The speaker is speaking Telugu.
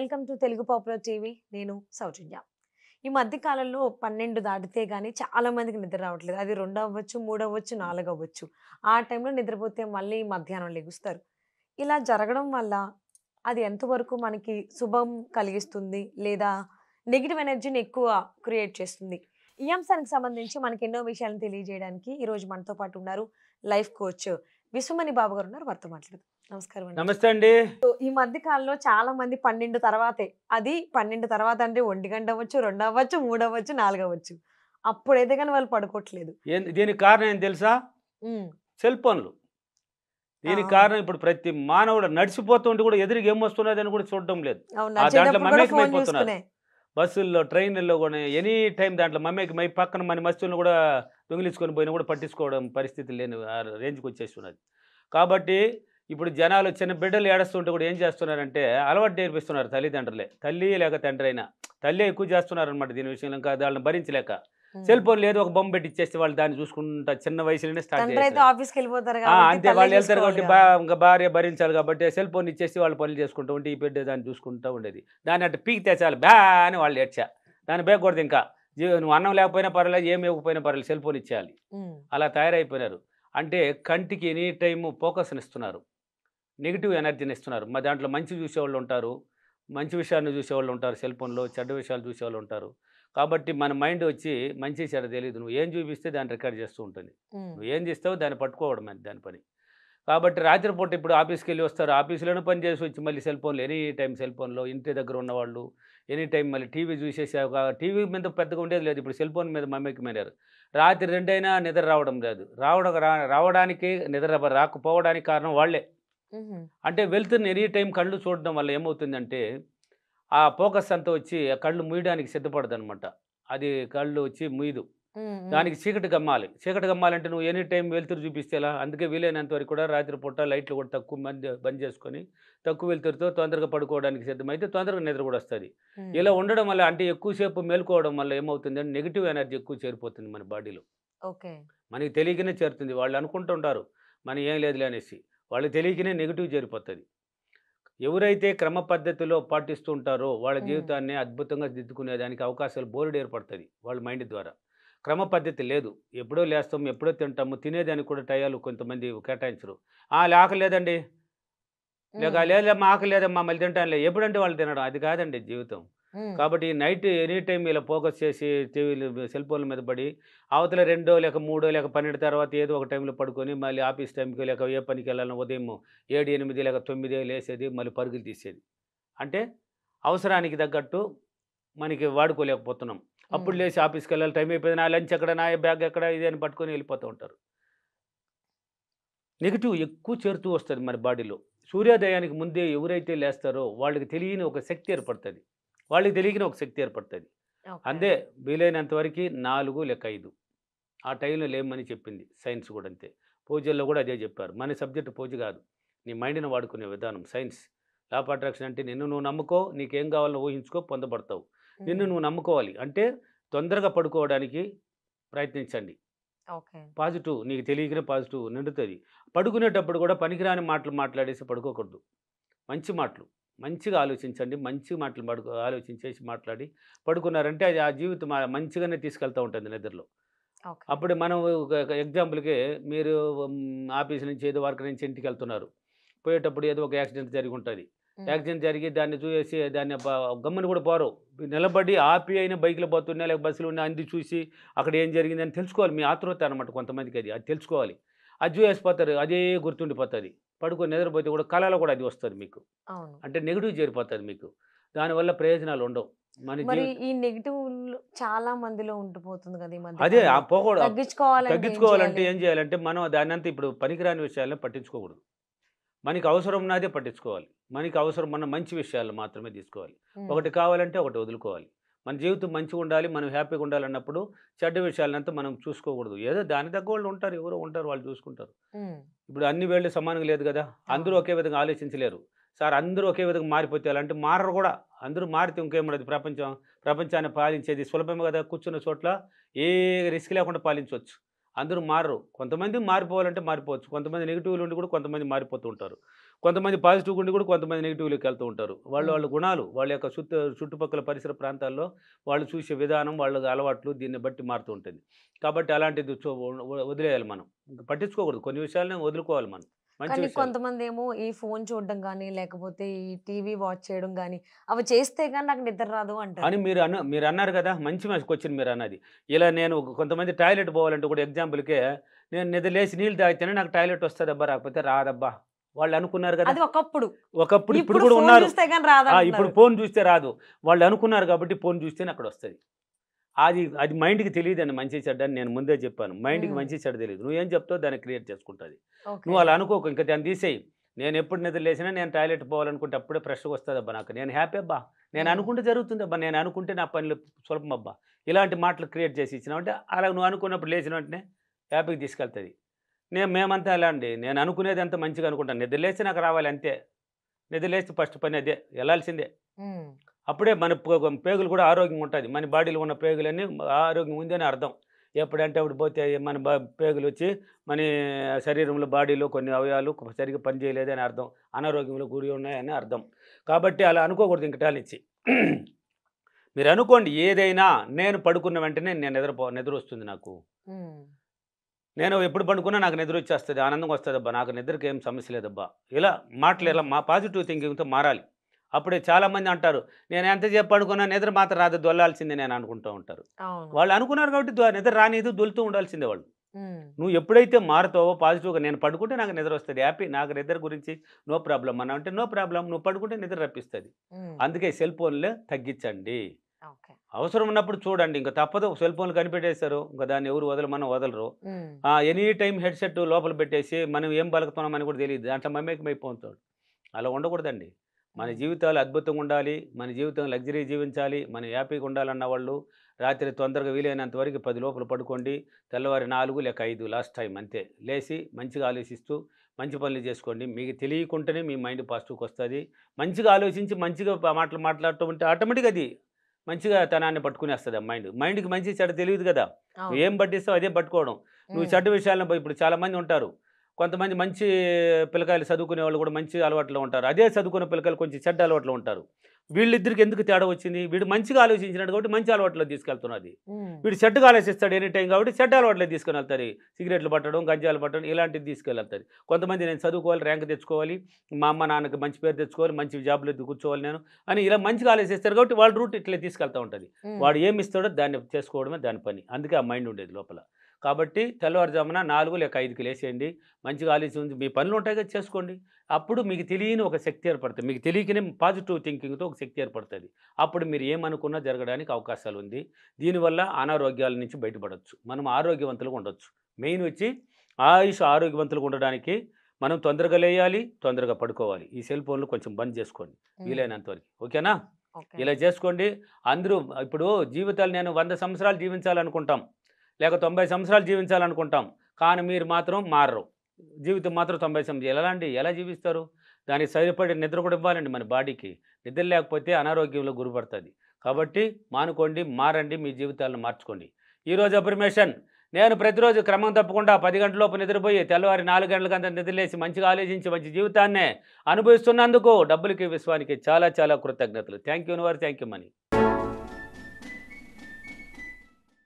Welcome to Telugu popular TV. నేను సౌజన్య. ఈ మధ్య కాలంలో 12 దాటితే గాని చాలా మందికి నిద్ర రావట్లేదు. అది 2 అవ్వచ్చు, 3 అవ్వచ్చు, 4 అవ్వచ్చు. ఆ టైంలో నిద్రపోతే మళ్ళీ మధ్యాహ్నం లెగుస్తారు. ఇలా జరగడం వల్ల అది ఎంతవరకు మనకి శుభం కలిగిస్తుంది? లేదా నెగెటివ్ ఎనర్జీని ఎక్కువ క్రియేట్ చేస్తుంది? ఈ అంశానికి సంబంధించి మనకి ఎన్నో విషయాలను తెలియజేయడానికి ఈరోజు మనతో పాటు ఉన్నారు లైఫ్ కోచ్ విశ్వమణి బాబు గారు ఉన్నారు. వారితో మాట్లాడదాం. నమస్కారం అండి. నమస్తే అండి. ఈ మధ్య కాలంలో చాలా మంది 12 తర్వాతే. అది 12 తర్వాత అంటే 1 గంట అవ్వచ్చు, 2 అవ్వచ్చు, 3 అవ్వచ్చు, 4 అవ్వచ్చు. అప్పుడైతే గాని వాళ్ళు పడుకోవట్లేదు. దీనికి కారణం ఏం తెలుసా? హ్మ్. సెల్ ఫోన్లు. ఆ! దీనికి అవును. కారణం ఇప్పుడు ప్రతి మానవుడు నడిచిపోతుంటే కూడా ఎదురుగా ఏమొస్తున్నదని కూడా చూడడం లేదు. అవును. దాంట్లో నడిచేటప్పుడు కూడా ఫోను మమేకమైపోతున్నారు. చూసుకునే. బస్సుల్లో, ట్రైన్‌ల్లో కూడా ఎనీ టైమ్ దాంట్లో మమేకమై పక్కన మన వస్తువులను కూడా దొంగిలించుకొని పోయినా కూడా పట్టించుకోవడం పరిస్థితి లేని ఆ రేంజ్‌కి వచ్చేస్తున్నది. కాబట్టి ఇప్పుడు జనాలు చిన్న బిడ్డలు ఏడుస్తుంటే కూడా ఏం చేస్తున్నారంటే అలవాటు నేర్పిస్తున్నారు తల్లిదండ్రులే. తల్లి లేక తండ్రి అయినా. తల్లే ఎక్కువ చేస్తున్నారనమాట దీని విషయంలో. ఇంకా వాళ్ళని భరించలేక. హ్మ్. సెల్ ఫోన్ లేదు ఒక బొమ్మ పెట్టి ఇచ్చేస్తే వాళ్ళు దాన్ని చూసుకుంటా చిన్న వయసులోనే స్టార్ట్ తండ్రి అయితే చేసేస్తున్నారు. ఆఫీస్‌కెళ్ళిపోతారు కాబట్టి అంతే తల్లే వాళ్ళు వెళ్తారు కాబట్టి చూసుకోవాలిగా. ఇంక భార్య భరించాలి కాబట్టి సెల్ ఫోన్ ఇచ్చేసి వాళ్ళు పనులు చేసుకుంటూ ఉంటే ఈ బిడ్డ దాన్ని చూసుకుంటూ ఉండేది. దాన్ని అట్ట పీకితే చాలు బ్యా అని వాళ్ళు ఏడ్చా. దాన్ని బేయకూడదు ఇంకా. నువ్వు అన్నం లేకపోయినా పర్వాలేదు, ఏమి ఇవ్వకపోయినా పర్వాలేదు సెల్ ఫోన్ ఇచ్చేయాలి. హ్మ్. అలా తయారైపోయినారు. అంటే కంటికి ఎనీ టైము ఫోకస్‌నిస్తున్నారు. నెగెటివ్ ఎనర్జీని ఇస్తున్నారు. దాంట్లో మంచి చూసేవాళ్ళు ఉంటారు. మంచి విషయాన్ని చూసేవాళ్ళు ఉంటారు సెల్ ఫోన్‌లో. చెడ్డ విషయాలు చూసేవాళ్ళు ఉంటారు. కాబట్టి మన మైండ్ వచ్చి మంచి చెడు తెలీదు. నువ్వు ఏం చూపిస్తే దాన్ని రికార్డ్ చేస్తూ ఉంటుంది. హ్మ్. నువ్వు ఏం చేస్తావో దాన్ని పట్టుకోవడమే దాని పని. కాబట్టి రాత్రిపూట ఇప్పుడు ఆఫీస్‌కెళ్ళి వస్తారు. ఆఫీస్‌లోనే పని చేసి వచ్చి మళ్ళీ సెల్ ఫోన్‌లో ఎనీ టైమ్ సెల్ ఫోన్‌లో ఇంటి దగ్గర ఉన్నవాళ్ళు ఎనీ టైమ్ మళ్ళీ టీవీ చూసేసి టీవీ మీద పెద్దగా ఉండేది లేదు. ఇప్పుడు సెల్ ఫోన్ మీద మమేకమైనారు. రాత్రి 2 అయినా నిద్ర రావడం లేదు. రావడానికి నిద్ర రాకపోవడానికి కారణం వాళ్ళే. హుహు. అంటే వెలుతురుని ఎనీ టైమ్ కళ్ళు చూడడం వల్ల ఏమవుతుందంటే, ఆ ఫోకస్ అంతా వచ్చి ఆ కళ్ళు మూయడానికి సిద్ధపడదనమాట. అది కళ్ళు వచ్చి మూయదు. హ్మ్. హ్మ్. దానికి చీకటి గమ్మాలి. చీకటి గమ్మాలంటే నువ్వు ఎనీ టైమ్ వెలుతురు చూపిస్తే ఎలా? అందుకే వీలైనంత వరకు కూడా రాత్రి పూట లైట్లు కూడా తక్కువ బంద్ చేసుకొని, తక్కువ వెలుతురుతో తొందరగా పడుకోవడానికి సిద్ధమైతే తొందరగా నిద్ర కూడా వస్తది. హ్మ్. ఇలా ఉండడం వల్ల అంటే ఎక్కువ సేపు మేలుకోవడం వల్ల ఏమవుతుందంటే నెగెటివ్ ఎనర్జీ ఎక్కువ చేరిపోతుంది మన బాడీలో. ఓకే. మనకి తెలియకనే చేరుతుంది. వాళ్ళు అనుకుంటుంటారు. మనం ఏం లేదులే అనేసి. వాళ్ళకి తెలియకనే నెగెటివ్ చేరిపోతది. ఎవరైతే క్రమ పద్ధతిలో పాటిస్తూ ఉంటారో వాళ్ళ హ్మ్. జీవితాన్ని అద్భుతంగా దిద్దుకునేదానికి అవకాశాలు బోలెడు ఏర్పడతది. వాళ్ళ మైండ్ ద్వారా. క్రమ పద్ధతి లేదు. ఎప్పుడో లేస్తాం, ఎప్పుడో తింటాము. తినేదానికి కూడా టయాలు కొంతమంది కేటాయించరు. ఆకలి లేదండి. హ్మ్. లేదమ్మా ఆకలి లేదమ్మా మళ్ళీ తింటానులే. ఎప్పుడంటే వాళ్ళు తినడం. అది కాదండి జీవితం. హ్మ్. కాబట్టి నైట్ ఎనీ టైమ్ ఇలా ఫోకస్ చేసి టీవీలు, సెల్ ఫోన్ల మీద పడి, అవతల 2 లేక 3 లేక 12 తర్వాత ఏదో ఒక టైంలో పడుకొని, మళ్ళీ ఆఫీస్ టైంకి లేక ఏ పనికెళ్ళాలన్నా ఉదయం 7, 8 లేక 9 లేసేది, మళ్ళీ పరుగులు తీసేది. అంటే అవసరానికి తగ్గట్టు మనకి వాడుకోలేకపోతున్నాం. అప్పుడు హ్మ్. లేసి ఆఫీస్‌కెళ్ళాలి టైం అయిపోయింది. నా లంచ్ ఎక్కడ? నా బ్యాగ్ ఎక్కడ? ఇది అని పట్టుకొని వెళ్ళిపోతూ ఉంటారు. నెగెటివ్ ఎక్కువ చేరుతూ వస్తది మన బాడీలో. సూర్యోదయానికి ముందే ఎవరైతే లేస్తారో వాళ్ళకి తెలియని ఒక శక్తి ఏర్పడతది. వాళ్ళకి తెలియని ఒక శక్తి ఏర్పడతది. ఓకే. అందే వీలైనంత వరకి 4 లేక 5 ఆ టైంలో లేమని చెప్పింది సైన్స్ గూడా అంతే. పూజల్లో గూడా అదే జెప్పారు. మన సబ్జెక్ట్ పూజ గాదు. నీ మైండ్‌ని వాడుకునే విధానం సైన్స్. లా ఆఫ్ అట్రాక్షన్ అంటే నిన్ను నువ్వు నమ్ముకో, నీకేం గావాలో ఊహించుకో పొందబడతావు. నిన్ను హ్మ్. నువ్వు నమ్ముకోవాలి. అంటే తొందరగా పడుకోవడానికి ప్రయత్నించండి. ఓకే. పాజిటివ్ నీకు తెలియకనే పాజిటివ్ నిండుతది. పడుకునేటప్పుడు గూడా పనికిరాని మాటలు మాట్లాడేసి పడుకోకూడదు. మంచి మాటలు. మంచిగా ఆలోచించండి. మంచి మాటలు ఆలోచించేసి మాట్లాడి పడుకున్నారంటే అది ఆ జీవితం మంచిగానే తీసుకెళ్తా ఉంటుంది నిద్రలో. ఓకే. అప్పుడు మనం ఒక ఎగ్జాంపుల్‌కి మీరు ఆఫీస్ నుంచి ఏదో వర్క్ నుంచి ఇంటికెళ్తున్నారు. పోయేటప్పుడు ఏదో ఒక యాక్సిడెంట్ జరిగుంటది. హ్మ్. యాక్సిడెంట్ జరిగి దాన్ని చూసేసి దాన్ని గమ్మున కూడా పోరు. నిలబడి ఆపి అయినా బైక్‌లో పోతున్నా లేక బస్సులో ఉన్నా అంది చూసి అక్కడ ఏం జరిగిందని తెలుసుకోవాలి. మీ ఆతృత అనమాట కొంతమందికి అది. అది తెలుసుకోవాలి. అది చూసేసిపోతారు. అదే గుర్తుండిపోతది. పడుకొని నిద్రపోతే కూడా కలలో కూడా అది వస్తది మీకు. అవును. అంటే నెగెటివ్ చేరిపోతది మీకు. దానివల్ల ప్రయోజనాలుండవు. మన మరి జీవితం ఈ నెగెటివ్‌లు చాలా మందిలో ఉండిపోతుంది కదా! ఈ మధ్య అదే కాలంలో. తగ్గించుకోవాలంటే ఏం తగ్గించుకోవాలంటే చేయాలి? ఏం చేయాలంటే మనం దాన్నంతా ఇప్పుడు పనికిరాని విషయాలను పట్టించుకోకూడదు. మనకి అవసరం ఉన్నదే పట్టించుకోవాలి. మనకి అవసరం ఉన్న మంచి విషయాలు మాత్రమే తీసుకోవాలి. హ్మ్. ఒకటి కావాలంటే ఒకటి వదులుకోవాలి. మన జీవితం మంచిగుండాలి, మనం హ్యాపీగా ఉండాలన్నప్పుడు చెడ్డ విషయాలనంతా మనం చూసుకోకూడదు. ఏదో దానికి తగ్గోళ్ళు ఉంటారు. ఎవరో ఉంటారు వాళ్ళు చూసుకుంటారు. హ్మ్. ఇప్పుడు అన్ని వేళ్ళు సమానంగా లేదు గదా! అందరూ అవును. ఒకే విధంగా ఆలోచించలేరు. సార్ అందరూ ఒకే విధంగా మారిపోతే ఎలా అంటే మారరు గూడా. అందరూ మారితే ఇంకేముండదు ప్రపంచాన్ని పాలించేది సులభమే గదా! కూర్చున్న చోట్ల ఏ రిస్క్ లేకుండా పాలించొచ్చు. అందరూ మారరు. కొంతమంది మారిపోవాలంటే మారిపోవచ్చు. కొంతమంది నెగెటివ్‌లో ఉండి కూడా కొంతమంది మారిపోతూ ఉంటారు. కొంతమంది పాజిటివ్‌గా ఉండి కూడా కొంతమంది నెగెటివ్‌లోకి వెళ్తూ ఉంటారు. వాళ్ళ హ్మ్. గుణాలు, వాళ్ళ యొక్క చుట్టుపక్కల పరిసర ప్రాంతాల్లో వాళ్ళు చూసే విధానం, వాళ్ళ అలవాట్లు దీన్ని బట్టి మారుతూ ఉంటుంది. కాబట్టి అలాంటిది వదిలేయాలి మనం. ఇంక పట్టించుకోకూడదు. కొన్ని విషయాలని వదులుకోవాలి మనం. మంచి కానీ విషయాలు. కొంతమందేమో ఈ ఫోను చూడడం గానీ, లేకపోతే ఈ టీవీ వాచ్ చేయడం గానీ, అవి చేస్తే గాని నాకు నిద్ర రాదు అంటారు. అని మీరన్నారు గదా! మంచి క్వెషన్ మీరన్నది. ఇలా నేను కొంతమంది టాయిలెట్ పోవాలంటే కూడా ఎగ్జాంపుల్‌కే నేను నిద్ర లేసి నీళ్ళు తాగితేనే నాకు టాయిలెట్ వస్తదబ్బా! రాకపోతే రాదబ్బా! వాళ్ళనుకున్నారు గదా! అది ఒకప్పుడు. ఒకప్పుడు ఇప్పుడు ఇప్పుడు గూడా ఫోను ఉన్నారు. చూస్తే గాని ఇప్పుడు రాదంటున్నారు. ఫోను చూస్తే రాదు. వాళ్ళనుకున్నారు గాబట్టి ఫోను చూస్తేనే అక్కడొస్తది. అది మైండ్‌కి తెలీదండి మంచి చెడ్డ అని నేను ముందే చెప్పాను. మైండ్‌కి హ్మ్. మంచి చెడ్డ తెలీదు. నువ్వేం చెప్తావో దాన్ని క్రియేట్ చేసుకుంటది. ఓకే. నువ్వు అలా అనుకోకు ఇంక దాన్ని తీసేయి. నేనెప్పుడు నిద్ర లేసినా నేను టాయిలెట్ పోవాలనుకుంటే అప్పుడే ఫ్రెష్‌గా వస్తదబ్బా నాకు. నేను హ్యాపీ అబ్బా! నేను హ్మ్. అనుకుంటే జరుగుతుందబ్బా! నేను అనుకుంటే నా పనులు సులభమబ్బా! ఇలాంటి మాటలు క్రియేట్ చేసి ఇచ్చినావంటే అలా నువ్వు అనుకున్నప్పుడు లేచిన వెంటనే హ్యాపీగా తీసుకెళ్తది. మేమంతా అలా అండి. నేను అనుకునేదంతా మంచిగా అనుకుంటాను. నిద్ర లేస్తే నాకు రావాలి అంతే. నిద్ర లేస్తే ఫస్ట్ పని అదే. ఎళ్ళాల్సిందే. హ్మ్. అప్పుడే మన పేగులు కూడా ఆరోగ్యంగా ఉంటది. మన బాడీలో ఉన్న పేగులన్నీ ఆరోగ్యంగా ఉంది అని అర్థం. ఎప్పుడంటే అప్పుడు పోతే మన పేగులొచ్చి మన శరీరంలో బాడీలో కొన్ని అవయవాలు సరిగ్గా పనిచేయలేదని అర్థం. అనారోగ్యంలో గురి ఉన్నాయని అర్థం. కాబట్టి అలా అనుకోకూడదు ఇంకటాలిచ్చి. మీరనుకోండి ఏదైనా నేను పడుకున్న వెంటనే నేను నిద్రొస్తుంది నాకు. హ్మ్. నేను ఎప్పుడు పడుకున్నా నాకు నిద్రొచ్చేస్తది. ఆనందంగా వస్తదబ్బా! నాకు నిద్రకి ఏం సమస్య లేదబ్బా! ఇలా మాటలు ఇలా హ్మ్. పాజిటివ్ థింకింగ్‌తో మారాలి. అప్పుడే చాలామంది అంటారు, నేను ఎంతసేపు పడుకున్నా నిద్ర మాత్రం రాదు దొర్లాల్సిందే నేను అనుకుంటూ ఉంటారు. అవును. వాళ్ళు అనుకున్నారు కాబట్టి నిద్ర రానీయదు దొర్లుతూ ఉండాల్సిందే వాళ్ళు. హ్మ్. నువ్వు ఎప్పుడైతే మారుతావో పాజిటివ్‌గా నేను పడుకుంటే నాకు నిద్రొస్తది. హ్యాపీ నాకు నిద్ర గురించి నో ప్రాబ్లమ్ అన్నా అంటే నో ప్రాబ్లమ్ నువ్వు పడుకుంటే నిద్ర రప్పిస్తది. హ్మ్. అందుకే సెల్ ఫోన్‌లు తగ్గించండి. ఓకే. అవసరం ఉన్నప్పుడు చూడండి. ఇంక తప్పదు సెల్ ఫోన్‌లు కనిపెట్టేశారు. ఇంక దాన్ని ఎవరు వదలమన్నా వదలరు. హ్మ్. ఎనీ టైమ్ హెడ్‌సెట్ లోపల పెట్టేసి మనం ఏం పలుకుతున్నామని కూడా తెలీదు. దాంట్లో మమేకమైపోతాడు. అలా ఉండకూడదండి. మన హ్మ్. జీవితాలు అద్భుతంగా ఉండాలి. మన జీవితం లగ్జరీ జీవించాలి. మనం హ్యాపీగా ఉండాలన్న వాళ్ళు రాత్రి తొందరగా వీలైనంత వరకు 10 లోపల పడుకోండి. తెల్లవారి 4 లేక 5 లాస్ట్ టైమ్ అంతే. లేసి మంచిగా ఆలోచిస్తూ మంచి పనులు చేసుకోండి. మీకు తెలియకుండానే మీ మైండ్ పాజిటివ్‌కొస్తది. మంచిగా ఆలోచించి మంచిగా మాటలు మాట్లాడటం ఉంటే ఆటోమేటిక్‌గా అది మంచిగా తనాన్ని పట్టుకునేస్తది ఆ మైండ్. మైండ్‌కి మంచి చెడు తెలీదు గదా! అవును. నువ్వేం పట్టిస్తావో అదే పట్టుకోవడం. నువ్వు హ్మ్. చెడ్డ విషయాలను ఇప్పుడు చాలామంది ఉంటారు. కొంతమంది మంచి పిల్లకాయలు చదువుకునేవాళ్ళు గూడా మంచి అలవాట్లో ఉంటారు. అదే చదువుకున్న పిల్లకాయలు కొంచెం చెడ్డ అలవాట్లో ఉంటారు. వీళ్ళిద్దరికి ఎందుకు తేడా వచ్చింది? వీడు మంచిగా ఆలోచించినాడు కాబట్టి మంచి అలవాట్లోకి తీసుకెళ్తున్నది. హ్మ్. వీడు చెడ్డగా ఆలోచిస్తాడు ఎనీ టైమ్ కాబట్టి చెడ్డ అలవాట్లోకి తీసుకొనెళ్తారు. సిగరెట్లు పట్టడం, గంజాలు పట్టడం ఇలాంటివి తీసుకెళ్తారు. కొంతమంది నేను చదువుకోవాలి, ర్యాంక్ తెచ్చుకోవాలి, మా అమ్మ నాన్నకి మంచి పేరు తెచ్చుకోవాలి, మంచి జాబ్‌లో కూర్చోవాలి నేను అని ఇలా మంచిగా ఆలోచిస్తారు కాబట్టి వాళ్ళ రూట్ ఇట్లే తీసుకెళ్తా ఉంటది. హ్మ్. వాడు ఏమిస్తాడో దాన్ని చేసుకోవడమే దాని పని. అందుకే ఆ మైండ్ ఉండేది లోపల. కాబట్టి తెల్లవారుజామున 4 లేక 5కి లేసేయండి. మంచిగా ఆలోచించి మీ పనులుంటాయి కదా చేసుకోండి. అప్పుడు మీకు తెలియని ఒక శక్తి ఏర్పడుతుంది. మీకు తెలియకనే పాజిటివ్ థింకింగ్‌తో ఒక శక్తి ఏర్పడుతది. అప్పుడు మీరు ఏమనుకున్నా జరగడానికి అవకాశాలుంది. దీనివల్ల అనారోగ్యాల నుంచి బయటపడొచ్చు. మనం ఆరోగ్యవంతులుగా ఉండొచ్చు. మెయిన్ వచ్చి ఆరోగ్యవంతులుగా ఉండడానికి మనం తొందరగా లేయాలి, తొందరగా పడుకోవాలి. ఈ సెల్ ఫోన్‌లు కొంచెం బంద్ చేసుకోండి హ్మ్. వీలైనంత వరకు. ఓకేనా? ఓకే ఇలా అండి. చేసుకోండి. అందరూ ఇప్పుడు జీవితాలు నేను 100 సంవత్సరాలు జీవించాలనుకుంటాం. లేక 90 సంవత్సరాలు జీవించాలనుకుంటాం. కానీ మీరు మాత్రం మారరు. జీవితం మాత్రం 90 ఎలా అండి? ఎలా జీవిస్తారు? దానికి సరిపడే నిద్ర కూడా ఇవ్వాలండి మన బాడీకి. నిద్ర లేకపోతే అనారోగ్యంలో గురిపడతది. కాబట్టి మానుకోండి, మారండి, మీ జీవితాలను మార్చుకోండి. ఈరోజు అఫర్మేషన్ నేను ప్రతిరోజు క్రమం తప్పకుండా 10 గంటల లోపు నిద్రపోయి తెల్లవారి 4 గంటలకంతా నిద్రలేసి మంచిగా ఆలోచించి మంచి జీవితాన్నే అనుభవిస్తున్నందుకు డబ్బులకి, విశ్వానికి చాలా చాలా కృతజ్ఞతలు. Thank you universe. Thank you money.